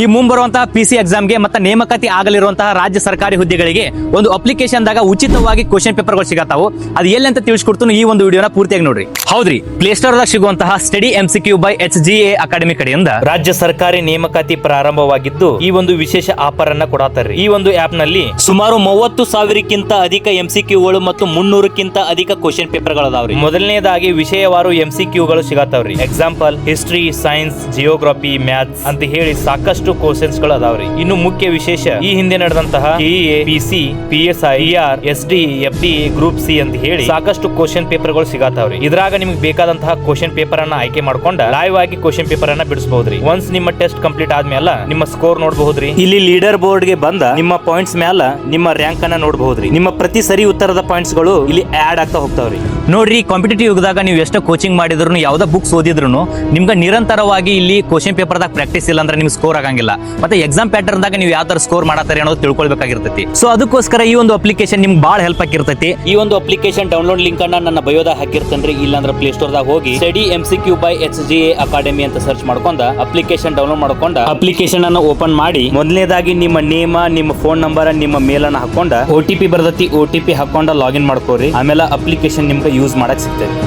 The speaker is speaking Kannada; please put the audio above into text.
ಈ ಮುಂಬರುವಂತಹ ಪಿಸಿ ಎಕ್ಸಾಮ್ಗೆ ಮತ್ತೆ ನೇಮಕಾತಿ ಆಗಲಿರುವಂತಹ ರಾಜ್ಯ ಸರ್ಕಾರಿ ಹುದ್ದೆಗಳಿಗೆ ಒಂದು ಅಪ್ಲಿಕೇಶನ್ ದಾಗ ಉಚಿತವಾಗಿ ಕ್ವಶನ್ ಪೇಪರ್ಗಳು ಸಿಗತ್ತಾವು. ಅದು ಎಲ್ಲಿ ಅಂತ ತಿಳಿಸ್ಕೊಡ್ತೀನಿ, ಈ ಒಂದು ವಿಡಿಯೋನ ಪೂರ್ತಿಯಾಗಿ ನೋಡ್ರಿ. ಹೌದ್ರಿ, ಪ್ಲೇಸ್ಟೋರ್ ದಾಗ ಸಿಗುವಂತಹ study MCQ by HGA academy ಕಡೆಯಿಂದ ರಾಜ್ಯ ಸರ್ಕಾರಿ ನೇಮಕಾತಿ ಪ್ರಾರಂಭವಾಗಿದ್ದು ಈ ಒಂದು ವಿಶೇಷ ಆಫರ್ ಅನ್ನ ಕೊಡಾತಾರ್ರಿ. ಈ ಒಂದು ಆಪ್ ನಲ್ಲಿ ಸುಮಾರು 30,000ಕ್ಕಿಂತ ಅಧಿಕ MCQಗಳು ಮತ್ತು 300ಕ್ಕಿಂತ ಅಧಿಕ ಕ್ವಶನ್ ಪೇಪರ್ಗಳು ಅದಾವ್ರಿ. ಮೊದಲನೇದಾಗಿ ವಿಷಯವಾರು MCQಗಳು ಸಿಗತ್ತಾವ್ರಿ. Example history, science, geography, maths ಅಂತ ಹೇಳಿ ಸಾಕಷ್ಟು ಕ್ವಶನ್ಸ್ ಗಳು ಅದಾವ್ರಿ. ಇನ್ನು ಮುಖ್ಯ ವಿಶೇಷ, ಈ ಹಿಂದೆ ನಡೆದಂತಹ KA, PC, PSI, ER, SD, FD, group C ಅಂತ ಹೇಳಿ ಸಾಕಷ್ಟು ಕ್ವಶನ್ ಪೇಪರ್ ಗಳು ಸಿಗತ್ತಾವ್ರಿ. ಇದ್ರಾಗ ನಿಮ್ಗೆ ಬೇಕಾದಂತಹ ಕ್ವಶನ್ ಪೇಪರ್ ಅನ್ನ ಆಯ್ಕೆ ಮಾಡ್ಕೊಂಡ ಲೈವ್ ಆಗಿ ಕ್ವಶನ್ ಪೇಪರ್ ಅನ್ನ ಬಿಡಿಸಬಹುದ್ರಿ. ಒನ್ಸ್ ನಿಮ್ಮ ಟೆಸ್ಟ್ ಕಂಪ್ಲೀಟ್ ಆದ್ಮೇಲೆ ನಿಮ್ಮ ಸ್ಕೋರ್ ನೋಡಬಹುದ್ರಿ. ಇಲ್ಲಿ ಲೀಡರ್ ಬೋರ್ಡ್ ಗೆ ಬಂದ ನಿಮ್ಮ ಪಾಯಿಂಟ್ಸ್ ಮ್ಯಾಲ ನಿಮ್ಮ ರ್ಯಾಂಕ್ ಅನ್ನ ನೋಡಬಹುದ್ರಿ. ನಿಮ್ಮ ಪ್ರತಿ ಸರಿ ಉತ್ತರದ ಪಾಯಿಂಟ್ಸ್ ಗಳು ಇಲ್ಲಿ ಆಡ್ ಆಗ್ತಾ ಹೋಗ್ತಾವ್ರಿ. ನೋಡ್ರಿ, ಕಾಂಪಿಟೇಟಿವ್ ಯುಗದಾಗ ನೀವು ಎಷ್ಟು ಕೋಚಿಂಗ್ ಮಾಡಿದ್ರು, ಯಾವ್ದೋ ಬುಕ್ಸ್ ಓದಿದ್ರು ನಿಮ್ಗೆ ನಿರಂತರವಾಗಿ ಇಲ್ಲಿ ಕ್ವಶನ್ ಪೇಪರ್ ದಾಗ ಪ್ರಾಕ್ಟೀಸ್ ಇಲ್ಲ ಅಂದ್ರೆ ನಿಮ್ಗೆ ಸ್ಕೋರ್ ಆಗಂಗಿಲ್ಲ. ಮತ್ತೆ ಎಕ್ಸಾಮ್ ಪ್ಯಾಟರ್ನ್ ದಾಗ ನೀವು ಯಾವ ತರ ಸ್ಕೋರ್ ಮಾಡತ್ತಾರೆ ಅನ್ನೋದು ತಿಳ್ಕೊಳ್ಬೇಕಾಗಿರ್ತೈತಿ. ಸೊ ಅದಕ್ಕೋಸ್ಕರ ಈ ಒಂದು ಅಪ್ಲಿಕೇಶನ್ ನಿಮ್ಗೆ ಬಹಳ ಹೆಲ್ಪ್ ಆಗಿರ್ತೈತಿ. ಈ ಒಂದು ಅಪ್ಲಿಕೇಶನ್ ಡೌನ್ಲೋಡ್ ಲಿಂಕ್ ಅನ್ನ ನನ್ನ ಬಯೋದಾಗ ಹಾಕಿರ್ತೇನ್ರಿ. ಇಲ್ಲಾಂದ್ರೆ ಪ್ಲೇ ಸ್ಟೋರ್ ದಾಗ ಹೋಗಿ study MCQ by HGA academy ಅಂತ ಸರ್ಚ್ ಮಾಡ್ಕೊಂಡ ಅಪ್ಲಿಕೇಶನ್ ಡೌನ್ಲೋಡ್ ಮಾಡ್ಕೊಂಡ ಅಪ್ಲಿಕೇಶನ್ ಅನ್ನು ಓಪನ್ ಮಾಡಿ ಮೊದಲನೇದಾಗಿ ನಿಮ್ಮ ನೇಮ, ನಿಮ್ಮ ಫೋನ್ ನಂಬರ್, ನಿಮ್ಮ ಮೇಲ್ ಅನ್ನ ಹಾಕೊಂಡ OTP ಬರ್ತೈತಿ. OTP ಹಾಕೊಂಡ ಲಾಗಿನ್ ಮಾಡ್ಕೋರಿ. ಆಮೇಲೆ ಅಪ್ಲಿಕೇಶನ್ ನಿಮ್ಗೆ ಯೂಸ್ ಮಾಡಕ್ ಸಿಗ್ತೈತಿ.